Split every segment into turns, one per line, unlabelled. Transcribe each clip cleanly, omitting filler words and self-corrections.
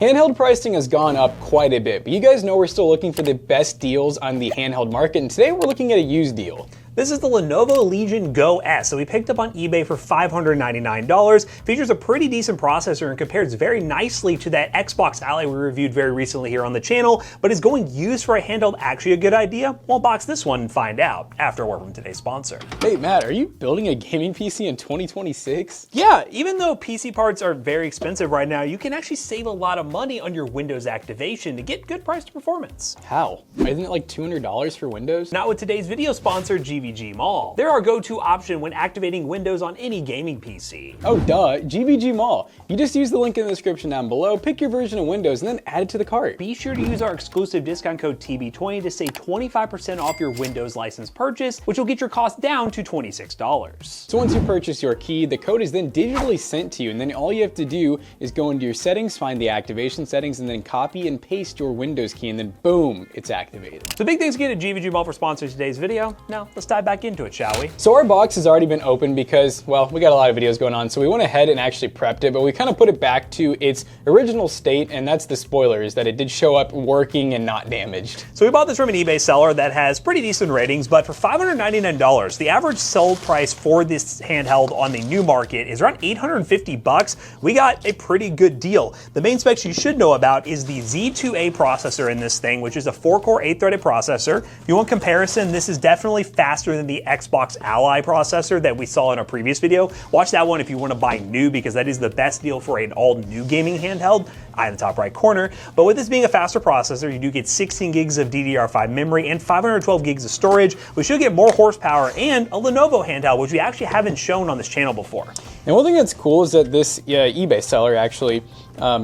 Handheld pricing has gone up quite a bit, but you guys know we're still looking for the best deals on the handheld market, and today we're looking at a used deal.
This is the Lenovo Legion Go S that we picked up on eBay for $599. Features a pretty decent processor and compares very nicely to that Xbox Ally we reviewed very recently here on the channel, but is going used for a handheld actually a good idea? We'll unbox this one and find out after a word from today's sponsor.
Hey Matt, are you building a gaming PC in 2026?
Yeah, even though PC parts are very expensive right now, you can actually save a lot of money on your Windows activation to get good price to performance.
How? Isn't it like $200 for Windows?
Not with today's video sponsor, GVGMall. They're our go-to option when activating Windows on any gaming PC.
Oh duh, GVGMall. You just use the link in the description down below, pick your version of Windows, and then add it to the cart.
Be sure to use our exclusive discount code TB20 to save 25% off your Windows license purchase, which will get your cost down to $26.
So once you purchase your key, the code is then digitally sent to you, and then all you have to do is go into your settings, find the activation settings, and then copy and paste your Windows key, and then boom, it's activated.
So big thanks again to GVGMall for sponsoring today's video. Now let's dive back into it, shall we?
So our box has already been opened because, well, we got a lot of videos going on, so we went ahead and actually prepped it, but we kind of put it back to its original state, and that's the spoilers, that it did show up working and not damaged.
So we bought this from an eBay seller that has pretty decent ratings, but for $599, the average sold price for this handheld on the new market is around $850. We got a pretty good deal. The main specs you should know about is the Z2A processor in this thing, which is a 4-core 8-threaded processor. If you want comparison, this is definitely faster than the Xbox Ally processor that we saw in our previous video. Watch that one if you want to buy new, because that is the best deal for an all-new gaming handheld. Eye in the top right corner. But with this being a faster processor, you do get 16 gigs of DDR5 memory and 512 gigs of storage, which should get more horsepower, and a Lenovo handheld, which we actually haven't shown on this channel before.
And one thing that's cool is that this eBay seller actually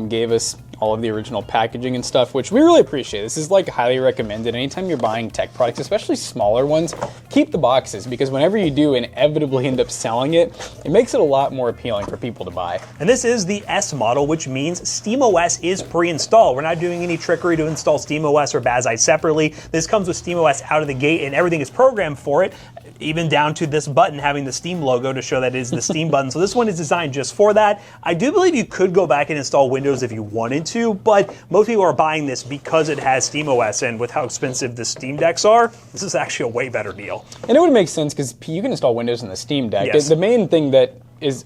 gave us all of the original packaging and stuff, which we really appreciate. This is like highly recommended. Anytime you're buying tech products, especially smaller ones, keep the boxes, because whenever you do inevitably end up selling it, it makes it a lot more appealing for people to buy.
And this is the S model, which means SteamOS is pre-installed. We're not doing any trickery to install SteamOS or Bazai separately. This comes with SteamOS out of the gate, and everything is programmed for it, even down to this button having the Steam logo to show that it is the Steam button. So this one is designed just for that. I do believe you could go back and install Windows if you wanted to, but most people are buying this because it has SteamOS, and with how expensive the Steam Decks are, this is actually a way better deal.
And it would make sense because you can install Windows in the Steam Deck.
Yes.
The main thing that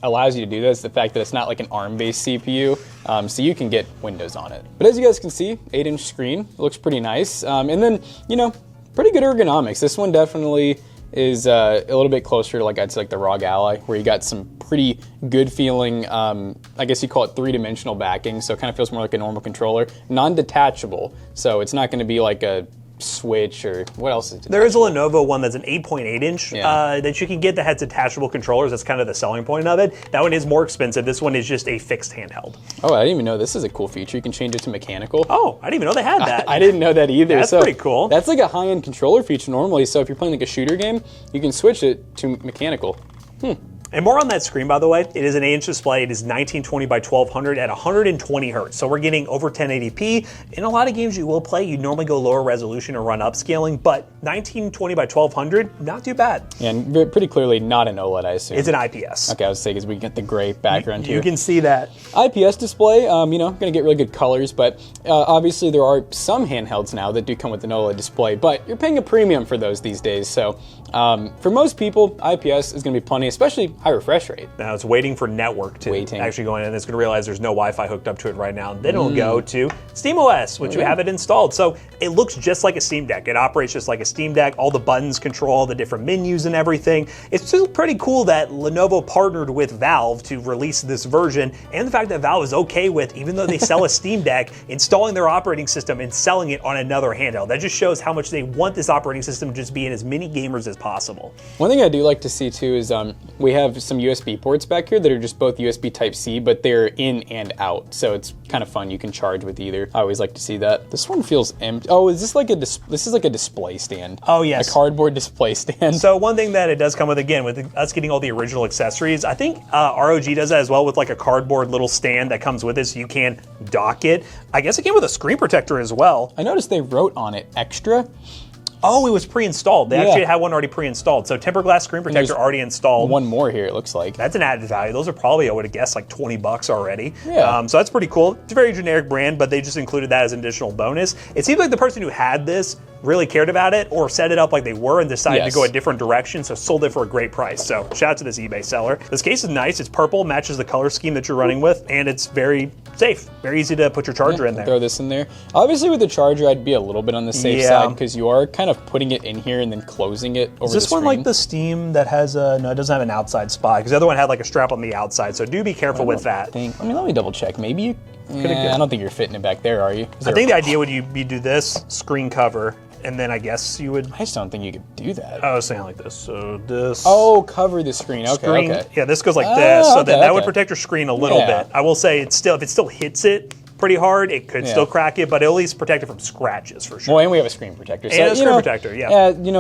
allows you to do that is the fact that it's not like an ARM-based CPU, so you can get Windows on it. But as you guys can see, 8-inch screen, it looks pretty nice. And then, you know, pretty good ergonomics. This one definitely is a little bit closer to, like, I'd say, like the ROG Ally, where you got some pretty good feeling, I guess you call it three-dimensional backing, so it kind of feels more like a normal controller. Non-detachable, so it's not going to be like a Switch, or what else is detachable?
There is a Lenovo one that's an 8.8 inch
Yeah.
that you can get that has detachable controllers. That's kind of the selling point of it. That one is more expensive. This one is just a fixed handheld.
Oh, I didn't even know this is a cool feature. You can change it to mechanical.
Oh, I didn't even know they had that.
I didn't know that either.
That's
so
pretty cool.
That's like a high-end controller feature normally, so if you're playing like a shooter game, you can switch it to mechanical.
And more on that screen, by the way. It is an 8-inch display. It is 1920 by 1200 at 120 hertz. So we're getting over 1080p. In a lot of games you will play, you normally go lower resolution or run upscaling, but 1920 by 1200, not too bad.
Yeah, and pretty clearly not an OLED, I assume.
It's an IPS.
Okay, I was saying, because we get the gray background here.
You can see that.
IPS display, you know, gonna get really good colors, but obviously there are some handhelds now that do come with an OLED display, but you're paying a premium for those these days. So for most people, IPS is gonna be plenty, especially high refresh rate.
Now it's waiting for network to actually go in, and it's going to realize there's no Wi-Fi hooked up to it right now. Then it'll go to SteamOS, which we have it installed. So it looks just like a Steam Deck. It operates just like a Steam Deck. All the buttons control all the different menus and everything. It's still pretty cool that Lenovo partnered with Valve to release this version, and the fact that Valve is okay with, even though they sell a Steam Deck, installing their operating system and selling it on another handheld. That just shows how much they want this operating system to just be in as many gamers as possible.
One thing I do like to see too is we have some USB ports back here that are just both USB Type-C, but they're in and out, so it's kind of fun. You can charge with either. I always like to see that. This one feels empty. Oh, is this like this is like a display stand?
Oh yes,
a cardboard display stand.
So one thing that it does come with, again, with us getting all the original accessories, I think ROG does that as well, with like a cardboard little stand that comes with it, so you can dock it. I guess it came with a screen protector as well.
I noticed they wrote on it extra.
Oh, it was pre-installed. They actually had one already pre-installed. So tempered glass screen protector already installed.
One more here, it looks like.
That's an added value. Those are probably, I would have guessed, like 20 bucks already.
Yeah.
So that's pretty cool. It's a very generic brand, but they just included that as an additional bonus. It seems like the person who had this really cared about it or set it up like they were and decided to go a different direction, so sold it for a great price. So shout out to this eBay seller. This case is nice. It's purple, matches the color scheme that you're running with, and it's very safe. Very easy to put your charger in there.
Throw this in there. Obviously with the charger, I'd be a little bit on the safe side because you are kind of putting it in here and then closing it over the screen.
Is this one like the Steam that has a, no, it doesn't have an outside spot, because the other one had like a strap on the outside, so do be careful with that.
Let me double check. Maybe you, I don't think you're fitting it back there, are you?
I think the idea would you do this, screen cover, and then I guess you would...
I just don't think you could do that.
I was saying like this, so this...
Oh, cover the screen, okay.
Yeah, this goes like this, so that would protect your screen a little bit. I will say, it's still, if it still hits it pretty hard, it could still crack it, but it'll at least protect it from scratches for sure.
Well, and we have a screen protector.
And a screen protector,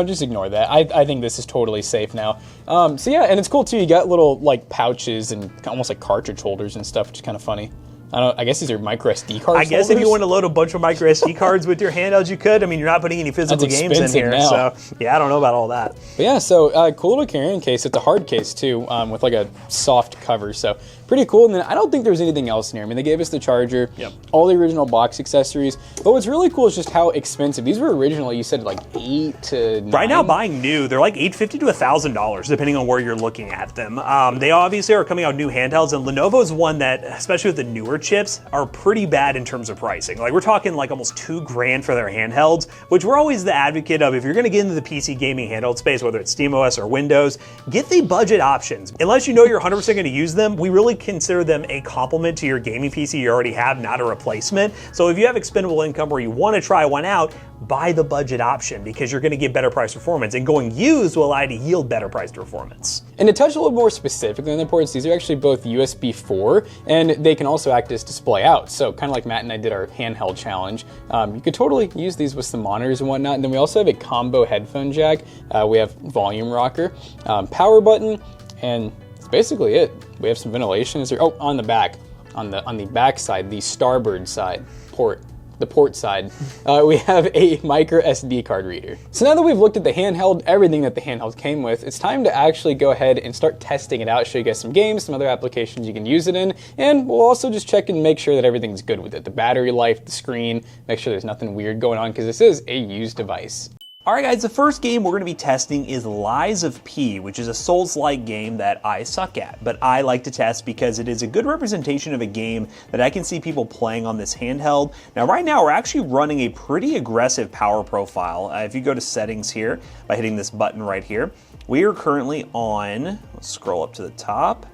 just ignore that. I think this is totally safe now. So yeah, and it's cool too. You got little like pouches and almost like cartridge holders and stuff, which is kind of funny. I guess these are micro SD cards.
I guess if you want to load a bunch of micro SD cards with your handhelds, you could. I mean, you're not putting any physical games in here, so yeah, I don't know about all that.
But yeah, so cool little carrying case. It's a hard case too, with like a soft cover. So pretty cool. And then I don't think there's anything else in here. I mean, they gave us the charger, all the original box accessories. But what's really cool is just how expensive these were originally. You said like $8 to $9.
Right now, buying new, they're like $850 to $1,000, depending on where you're looking at them. They obviously are coming out new handhelds, and Lenovo's one that, especially with the newer chips, are pretty bad in terms of pricing. Like we're talking like almost $2 grand for their handhelds, which we're always the advocate of. If you're going to get into the PC gaming handheld space, whether it's SteamOS or Windows, get the budget options. Unless you know you're 100% going to use them, we really consider them a complement to your gaming PC you already have, not a replacement. So if you have expendable income where you want to try one out, buy the budget option because you're going to get better price performance, and going used will allow you to yield better price performance.
And to touch a little more specifically on the ports, these are actually both USB 4 and they can also act as display out. So kind of like Matt and I did our handheld challenge, you could totally use these with some monitors and whatnot. And then we also have a combo headphone jack. We have volume rocker, power button, and that's basically it. We have some ventilation. Is there? Oh, on the back, on the back side, the starboard side port. The port side, we have a micro SD card reader. So now that we've looked at the handheld, everything that the handheld came with, it's time to actually go ahead and start testing it out, show you guys some games, some other applications you can use it in, and we'll also just check and make sure that everything's good with it. The battery life, the screen, make sure there's nothing weird going on because this is a used device.
Alright guys, the first game we're going to be testing is Lies of P, which is a Souls-like game that I suck at, but I like to test because it is a good representation of a game that I can see people playing on this handheld. Now right now we're actually running a pretty aggressive power profile. If you go to settings here, by hitting this button right here, we are currently on, let's scroll up to the top.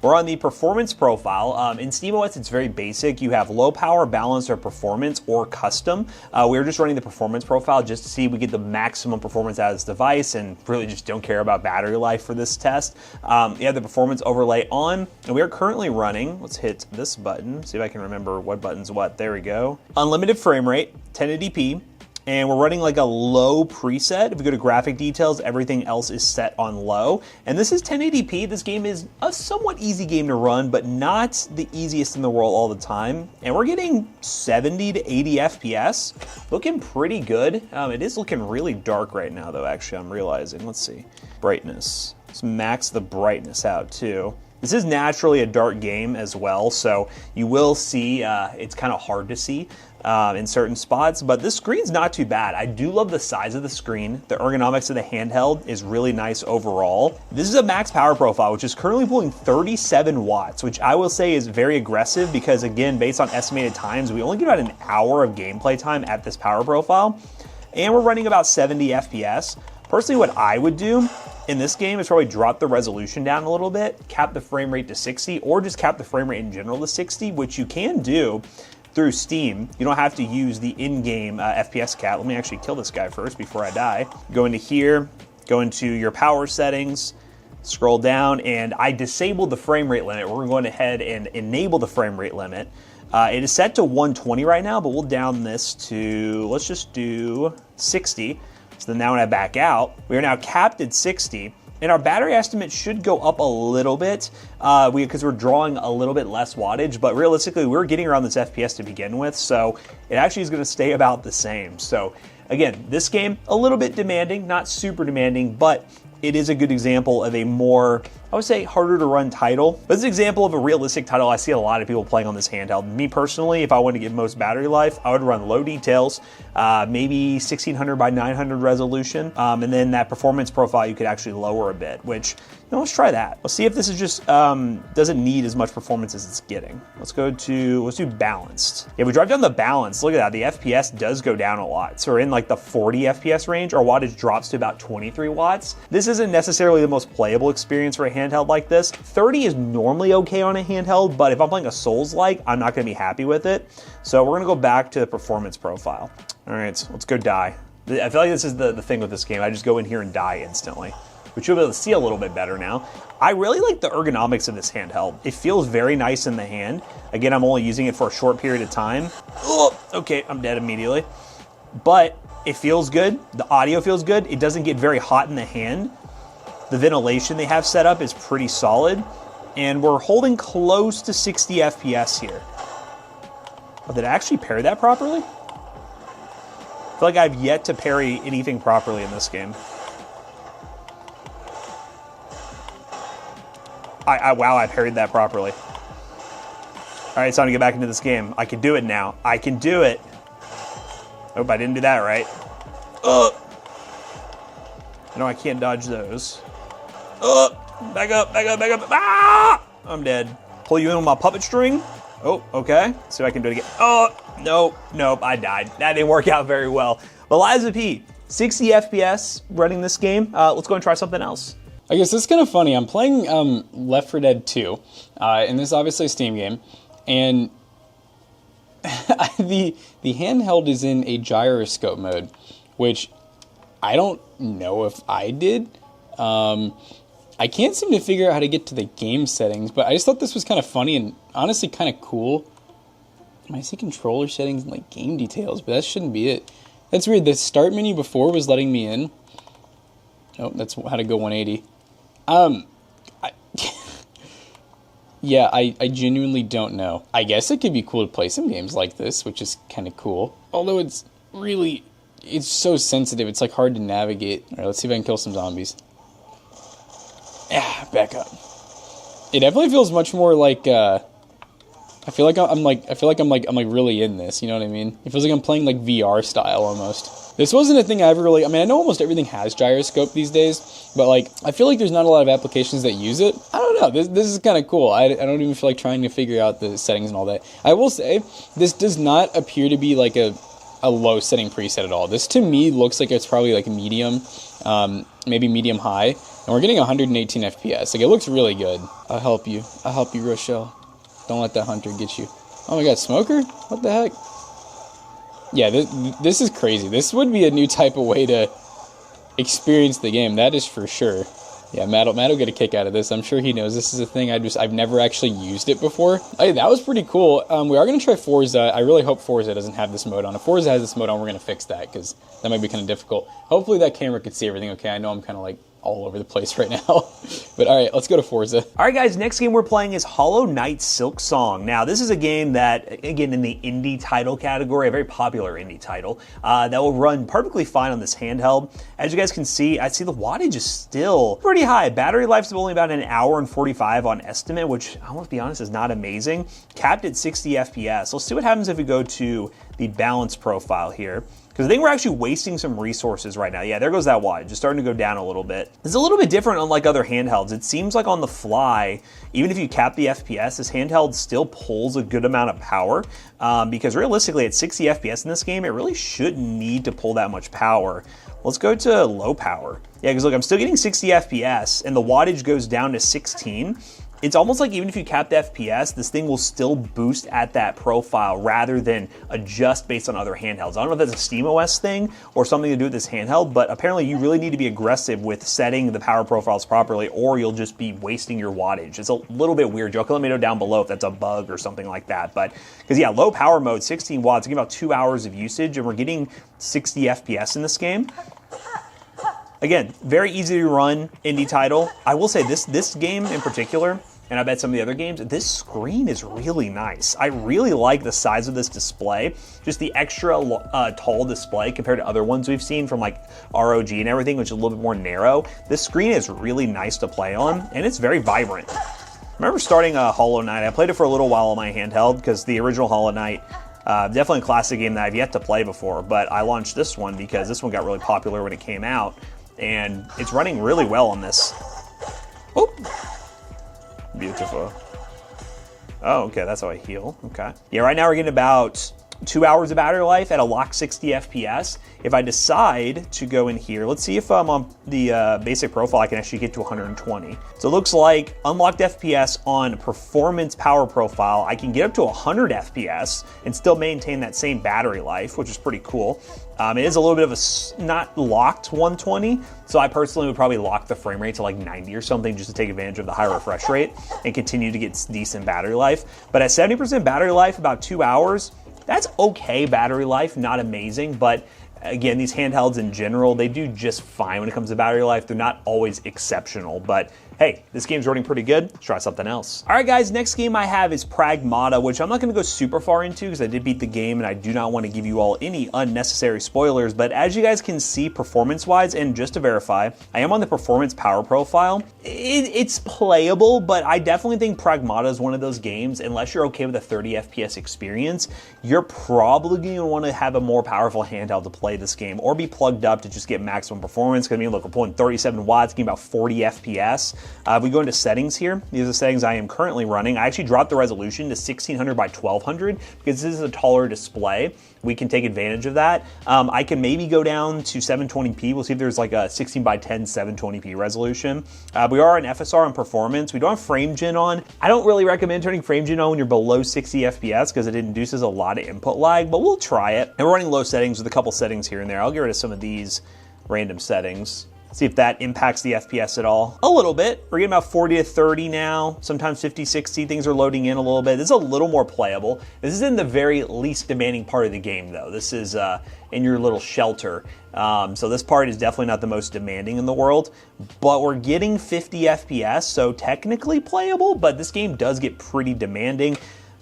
We're on the performance profile. In SteamOS, it's very basic. You have low power, balanced, or performance, or custom. We're just running the performance profile just to see if we get the maximum performance out of this device, and really just don't care about battery life for this test. You have the performance overlay on, and we are currently running, let's hit this button, see if I can remember what button's what. There we go. Unlimited frame rate, 1080p. And we're running like a low preset. If we go to graphic details, everything else is set on low. And this is 1080p. This game is a somewhat easy game to run, but not the easiest in the world all the time. And we're getting 70 to 80 FPS. Looking pretty good. It is looking really dark right now though, actually, I'm realizing. Let's see. Brightness. Let's max the brightness out too. This is naturally a dark game as well, so you will see it's kind of hard to see in certain spots, but this screen's not too bad. I do love the size of the screen. The ergonomics of the handheld is really nice overall. This is a max power profile, which is currently pulling 37 watts, which I will say is very aggressive because, again, based on estimated times, we only get about an hour of gameplay time at this power profile, and we're running about 70 FPS. Personally, what I would do in this game is probably drop the resolution down a little bit, cap the frame rate to 60, or just cap the frame rate in general to 60, which you can do through Steam. You don't have to use the in-game FPS cap. Let me actually kill this guy first before I die. Go into here, go into your power settings, scroll down, and I disabled the frame rate limit. We're going ahead and enable the frame rate limit. It is set to 120 right now, but we'll down this to, let's just do 60. So then now when I back out, we are now capped at 60, and our battery estimate should go up a little bit because we're drawing a little bit less wattage, but realistically we're getting around this FPS to begin with, so it actually is going to stay about the same. So Again, this game, a little bit demanding, not super demanding, but it is a good example of a more, I would say, harder to run title. But it's an example of a realistic title I see a lot of people playing on this handheld. Me personally, if I want to get most battery life, I would run low details, maybe 1600 by 900 resolution, and then that performance profile you could actually lower a bit, which, let's try that. Let's see if this is just, doesn't need as much performance as it's getting. Let's do balanced. If we drive down the balance, look at that, the FPS does go down a lot. So we're in like the 40 FPS range, our wattage drops to about 23 watts. This isn't necessarily the most playable experience for a handheld like this. 30 is normally okay on a handheld, but if I'm playing a Souls-like, I'm not gonna be happy with it. So we're gonna go back to the performance profile. All right, so let's go die. I feel like this is the thing with this game. I just go in here and die instantly, which you'll be able to see a little bit better now. I really like the ergonomics of this handheld. It feels very nice in the hand. Again, I'm only using it for a short period of time. Oh, okay, I'm dead immediately. But it feels good. The audio feels good. It doesn't get very hot in the hand. The ventilation they have set up is pretty solid. And we're holding close to 60 FPS here. Oh, did I actually parry that properly? I feel like I've yet to parry anything properly in this game. Wow, I parried that properly. All right, it's time to get back into this game. I can do it now. I can do it. Nope, I didn't do that right. No, I can't dodge those. Back up, back up, back up. Ah! I'm dead. Pull you in with my puppet string. Oh, okay. See if I can do it again. Oh, nope, I died. That didn't work out very well. But Liza P, 60 FPS running this game. Let's go and try something else.
I guess it's kind of funny. I'm playing Left 4 Dead 2, and this is obviously a Steam game, and the handheld is in a gyroscope mode, which I don't know if I did. I can't seem to figure out how to get to the game settings, but I just thought this was kind of funny and honestly kind of cool. I see controller settings and like game details, but that shouldn't be it. That's weird. The start menu before was letting me in. Oh, that's how to go 180. Yeah, I genuinely don't know. I guess it could be cool to play some games like this, which is kind of cool. Although it's so sensitive, it's like hard to navigate. All right, let's see if I can kill some zombies. Yeah, back up. It definitely feels much more like, I feel like I'm really in this, you know what I mean? It feels like I'm playing like VR style almost. This wasn't a thing I ever really, I know almost everything has gyroscope these days, but like, I feel like there's not a lot of applications that use it. I don't know, this is kind of cool. I don't even feel like trying to figure out the settings and all that. I will say, this does not appear to be like a low setting preset at all. This to me looks like it's probably like medium, maybe medium high, and we're getting 118 FPS. Like, it looks really good. I'll help you, Rochelle. Don't let that hunter get you. Oh my god, smoker? What the heck? Yeah, this is crazy. This would be a new type of way to experience the game, that is for sure. Yeah, Matt will get a kick out of this. I'm sure he knows this is a thing. I've never actually used it before. Hey, that was pretty cool. We are going to try Forza. I really hope Forza doesn't have this mode on. If Forza has this mode on, we're going to fix that, because that might be kind of difficult. Hopefully that camera could see everything okay. I know I'm kind of like all over the place right now. But all right, let's go to Forza.
All right, guys, next game we're playing is Hollow Knight Silksong. Now, this is a game that, again, in the indie title category, a very popular indie title, that will run perfectly fine on this handheld. As you guys can see, I see the wattage is still pretty high. Battery life's only about an hour and 45 on estimate, which, I want to be honest, is not amazing. Capped at 60 FPS. Let's see what happens if we go to the balance profile here. Because I think we're actually wasting some resources right now. Yeah, there goes that wattage, just starting to go down a little bit. It's a little bit different unlike other handhelds. It seems like on the fly, even if you cap the FPS, this handheld still pulls a good amount of power. Because realistically, at 60 FPS in this game, it really shouldn't need to pull that much power. Let's go to low power. Yeah, because look, I'm still getting 60 FPS, and the wattage goes down to 16. It's almost like even if you cap the FPS, this thing will still boost at that profile rather than adjust based on other handhelds. I don't know if that's a SteamOS thing or something to do with this handheld, but apparently you really need to be aggressive with setting the power profiles properly, or you'll just be wasting your wattage. It's a little bit weird. Y'all can let me know down below if that's a bug or something like that. But, because yeah, low power mode, 16 watts, getting about 2 hours of usage, and we're getting 60 FPS in this game. Again, very easy to run indie title. I will say this game in particular, and I bet some of the other games, this screen is really nice. I really like the size of this display, just the extra tall display compared to other ones we've seen from like ROG and everything, which is a little bit more narrow. This screen is really nice to play on, and it's very vibrant. I remember starting Hollow Knight. I played it for a little while on my handheld because the original Hollow Knight, definitely a classic game that I've yet to play before, but I launched this one because this one got really popular when it came out, and it's running really well on this. Oop. Beautiful. Oh, okay, that's how I heal. Okay. Yeah, right now we're getting about 2 hours of battery life at a locked 60 FPS. If I decide to go in here, let's see if I'm on the basic profile, I can actually get to 120. So it looks like unlocked FPS on performance power profile, I can get up to 100 FPS and still maintain that same battery life, which is pretty cool. It is a little bit of a not locked 120, so I personally would probably lock the frame rate to like 90 or something just to take advantage of the high refresh rate and continue to get decent battery life. But at 70% battery life, about 2 hours, that's okay battery life, not amazing, but again, these handhelds in general, they do just fine when it comes to battery life. They're not always exceptional, but hey, this game's running pretty good. Let's try something else. All right, guys, next game I have is PRAGMATA, which I'm not gonna go super far into because I did beat the game and I do not want to give you all any unnecessary spoilers, but as you guys can see performance-wise, and just to verify, I am on the performance power profile. It's playable, but I definitely think PRAGMATA is one of those games, unless you're okay with a 30 FPS experience, you're probably gonna want to have a more powerful handheld to play this game, or be plugged up to just get maximum performance. Because I mean, look, we're pulling 37 watts, getting about 40 FPS. If we go into settings here, these are the settings I am currently running. I actually dropped the resolution to 1600 by 1200 because this is a taller display. We can take advantage of that. I can maybe go down to 720p. We'll see if there's like a 16 by 10 720p resolution. We are on FSR and performance. We don't have frame gen on. I don't really recommend turning frame gen on when you're below 60 FPS because it induces a lot of input lag, but we'll try it. And we're running low settings with a couple settings here and there. I'll get rid of some of these random settings. See if that impacts the FPS at all. A little bit. We're getting about 40 to 30 now, sometimes 50, 60. Things are loading in a little bit. This is a little more playable. This is in the very least demanding part of the game, though. This is in your little shelter. So this part is definitely not the most demanding in the world, but we're getting 50 FPS, so technically playable, but this game does get pretty demanding.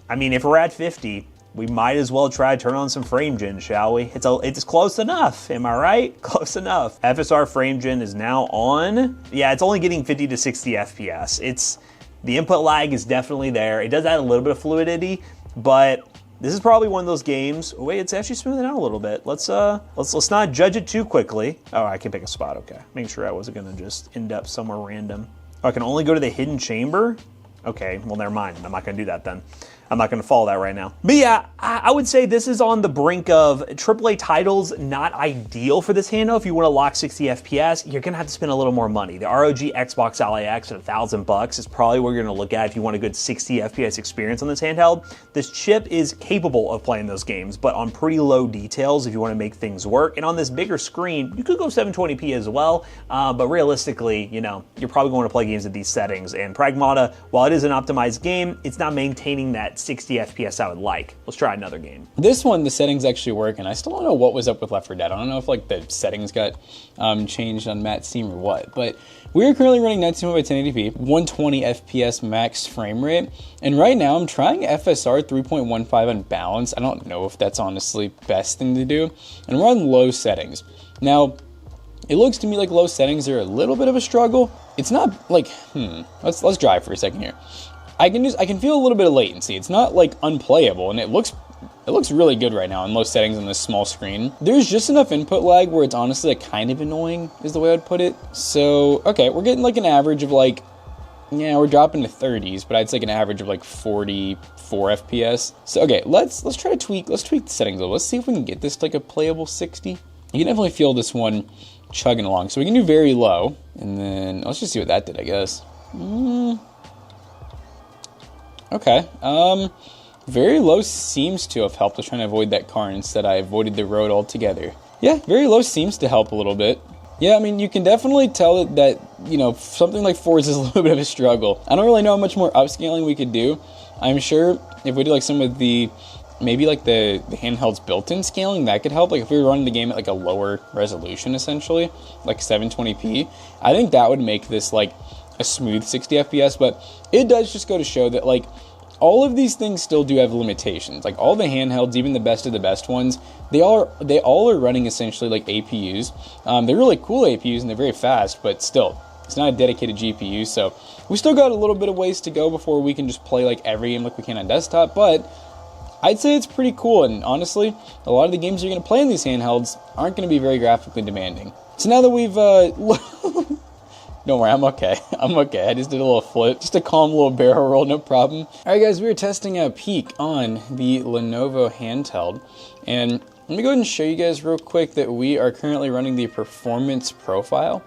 I mean, if we're at 50, we might as well try to turn on some frame gen, shall we? It's close enough, am I right? Close enough. FSR frame gen is now on. Yeah, it's only getting 50 to 60 FPS. The input lag is definitely there. It does add a little bit of fluidity, but this is probably one of those games. Oh, wait, it's actually smoothing out a little bit. Let's not judge it too quickly. Oh, I can pick a spot, okay. Making sure I wasn't gonna just end up somewhere random. Oh, I can only go to the hidden chamber? Okay, well, never mind. I'm not gonna do that then. I'm not going to follow that right now. But yeah, I would say this is on the brink of AAA titles, not ideal for this handheld. If you want to lock 60 FPS, you're going to have to spend a little more money. The ROG Xbox Ally X at $1,000 is probably what you're going to look at if you want a good 60 FPS experience on this handheld. This chip is capable of playing those games, but on pretty low details if you want to make things work. And on this bigger screen, you could go 720p as well, but realistically, you know, you're probably going to play games at these settings. And PRAGMATA, while it is an optimized game, it's not maintaining that 60 FPS I would like. Let's try another game.
This one, the settings actually work, and I still don't know what was up with Left 4 Dead. I don't know if like the settings got changed on Matt's Steam or what, but we are currently running 1920 by 1080p, 120 FPS max frame rate, and right now I'm trying FSR 3.15 on balance. I don't know if that's honestly best thing to do, and we're on low settings. Now, it looks to me like low settings are a little bit of a struggle. It's not like, let's drive for a second here. I can feel a little bit of latency. It's not like unplayable, and it looks really good right now in low settings on this small screen. There's just enough input lag where it's honestly like kind of annoying is the way I'd put it. So, okay, we're getting like an average of like, yeah, we're dropping to 30s, but I'd say like an average of like 44 FPS. So, okay, let's try to tweak the settings a little. Let's see if we can get this to like a playable 60. You can definitely feel this one chugging along. So we can do very low, and then let's just see what that did, I guess. Okay, very low seems to have helped. I was trying to avoid that car, and instead I avoided the road altogether. Yeah, very low seems to help a little bit. Yeah, I mean, you can definitely tell that, you know, something like Forza is a little bit of a struggle. I don't really know how much more upscaling we could do. I'm sure if we do like some of the, maybe like the handheld's built-in scaling, that could help. Like if we were running the game at like a lower resolution, essentially, like 720p, I think that would make this like a smooth 60 FPS, but it does just go to show that like all of these things still do have limitations. Like all the handhelds, even the best of the best ones, they all are running essentially like APUs. They're really cool APUs and they're very fast, but still, it's not a dedicated GPU, so we still got a little bit of ways to go before we can just play like every game like we can on desktop, but I'd say it's pretty cool, and honestly, a lot of the games you're going to play in these handhelds aren't going to be very graphically demanding. So now that we've, don't worry, I'm okay. I'm okay. I just did a little flip, just a calm little barrel roll, no problem. All right, guys, we were testing a peek on the Lenovo handheld, and let me go ahead and show you guys real quick that we are currently running the performance profile.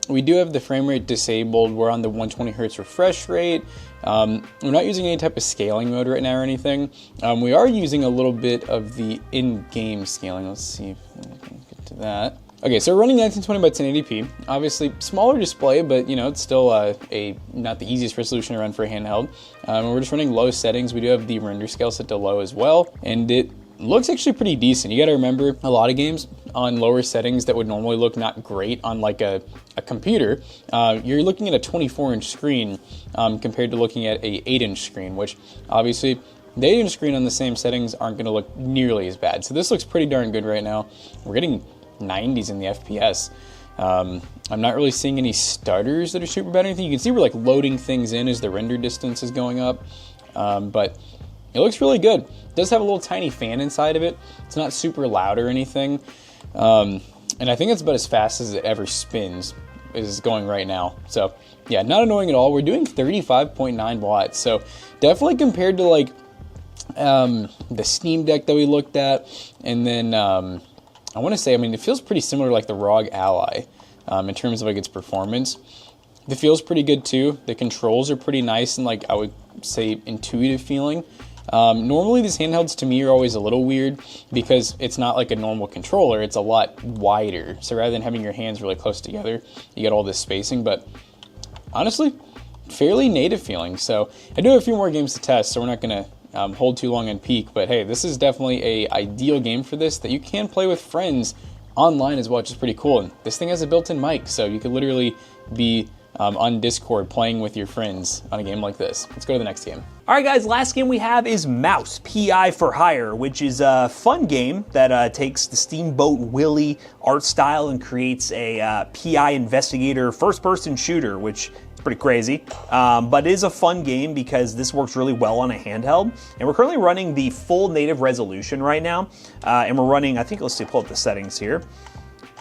We do have the frame rate disabled. We're on the 120 hertz refresh rate. We're not using any type of scaling mode right now or anything. We are using a little bit of the in-game scaling. Let's see if I can get to that. Okay, so we're running 1920 by 1080p. Obviously, smaller display, but you know it's still not the easiest resolution to run for a handheld. We're just running low settings. We do have the render scale set to low as well, and it looks actually pretty decent. You got to remember, a lot of games on lower settings that would normally look not great on like a computer, you're looking at a 24-inch screen compared to looking at a 8-inch screen, which obviously the 8-inch screen on the same settings aren't going to look nearly as bad. So this looks pretty darn good right now. We're getting 90s in the FPS. I'm not really seeing any stutters that are super bad or anything. You can see we're like loading things in as the render distance is going up, but it looks really good. It does have a little tiny fan inside of it. It's not super loud or anything. And I think it's about as fast as it ever spins is going right now. So yeah, not annoying at all. We're doing 35.9 watts. So definitely compared to like the Steam Deck that we looked at. And then I want to say, I mean, it feels pretty similar to like the ROG Ally in terms of like its performance. It feels pretty good too. The controls are pretty nice and like I would say intuitive feeling. Normally these handhelds to me are always a little weird because it's not like a normal controller, it's a lot wider. So rather than having your hands really close together, you get all this spacing, but honestly, fairly native feeling. So I do have a few more games to test, so we're not going to hold too long on peak, but hey, this is definitely a ideal game for this that you can play with friends online as well, which is pretty cool. And this thing has a built-in mic, so you could literally be on Discord playing with your friends on a game like this. Let's go to the next game.
All right, guys, last game we have is Mouse, PI for Hire, which is a fun game that takes the Steamboat Willie art style and creates a PI investigator first-person shooter, which is pretty crazy. But it is a fun game because this works really well on a handheld. And we're currently running the full native resolution right now. And we're running, I think, let's see, pull up the settings here.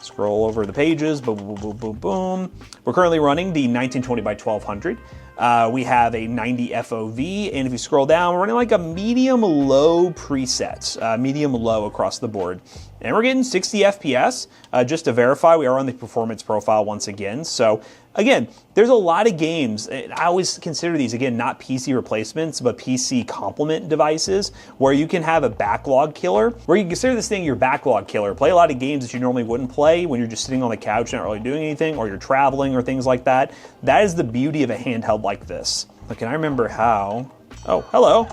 Scroll over the pages, boom, boom, boom, boom, boom. We're currently running the 1920 by 1200. We have a 90 FOV, and if you scroll down, we're running like a medium-low preset, medium-low across the board. And we're getting 60 FPS. Just to verify, we are on the performance profile once again. So again, there's a lot of games. I always consider these, again, not PC replacements, but PC complement devices where you can have a backlog killer, where you consider this thing your backlog killer. Play a lot of games that you normally wouldn't play when you're just sitting on the couch not really doing anything, or you're traveling or things like that. That is the beauty of a handheld like this. Look, and I remember how... Oh, hello.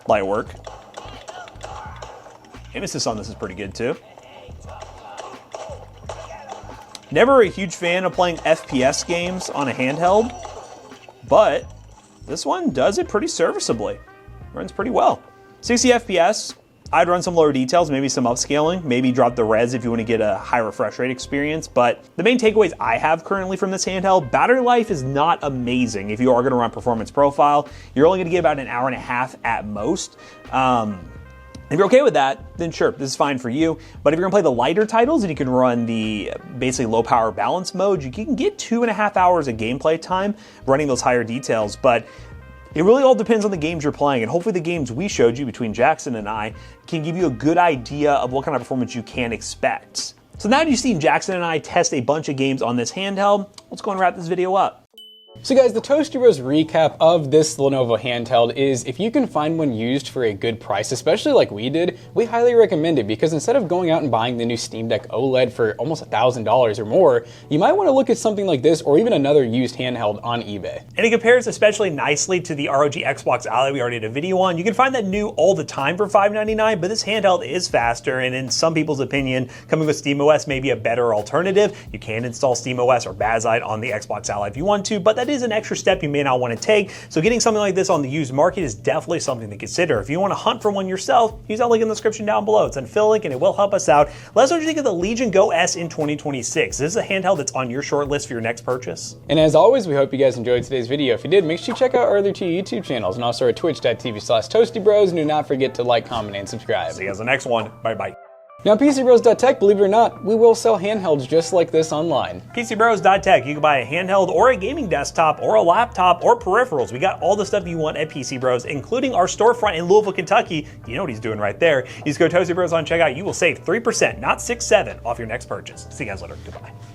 Light work. Aim assist on this is pretty good too. Never a huge fan of playing FPS games on a handheld, but this one does it pretty serviceably. Runs pretty well. 60 FPS, I'd run some lower details, maybe some upscaling, maybe drop the res if you want to get a high refresh rate experience, but the main takeaways I have currently from this handheld, battery life is not amazing. If you are going to run performance profile, you're only going to get about an hour and a half at most. If you're okay with that, then sure, this is fine for you. But if you're gonna play the lighter titles and you can run the basically low power balance mode, you can get 2.5 hours of gameplay time running those higher details. But it really all depends on the games you're playing, and hopefully the games we showed you between Jackson and I can give you a good idea of what kind of performance you can expect. So now that you've seen Jackson and I test a bunch of games on this handheld, let's go and wrap this video up.
So guys, the Toasty Bros recap of this Lenovo handheld is if you can find one used for a good price, especially like we did, we highly recommend it because instead of going out and buying the new Steam Deck OLED for almost $1,000 or more, you might want to look at something like this or even another used handheld on eBay.
And it compares especially nicely to the ROG Xbox Ally we already did a video on. You can find that new all the time for $599, but this handheld is faster, and in some people's opinion, coming with SteamOS may be a better alternative. You can install SteamOS or Bazzite on the Xbox Ally if you want to, but that is an extra step you may not want to take. So getting something like this on the used market is definitely something to consider. If you want to hunt for one yourself, use that link in the description down below. It's an affiliate link and it will help us out. Let us know what you think of the Legion Go S in 2026. This is a handheld that's on your short list for your next purchase.
And as always, we hope you guys enjoyed today's video. If you did, make sure you check out our other two YouTube channels and also our twitch.tv/ToastyBros. And do not forget to like, comment, and subscribe.
See you guys in the next one. Bye-bye.
Now, PCBros.tech, believe it or not, we will sell handhelds just like this online.
PCBros.tech, you can buy a handheld or a gaming desktop or a laptop or peripherals. We got all the stuff you want at PC Bros, including our storefront in Louisville, Kentucky. You know what he's doing right there. Use code ToastyBros on checkout. You will save 3%, not 6-7, off your next purchase. See you guys later. Goodbye.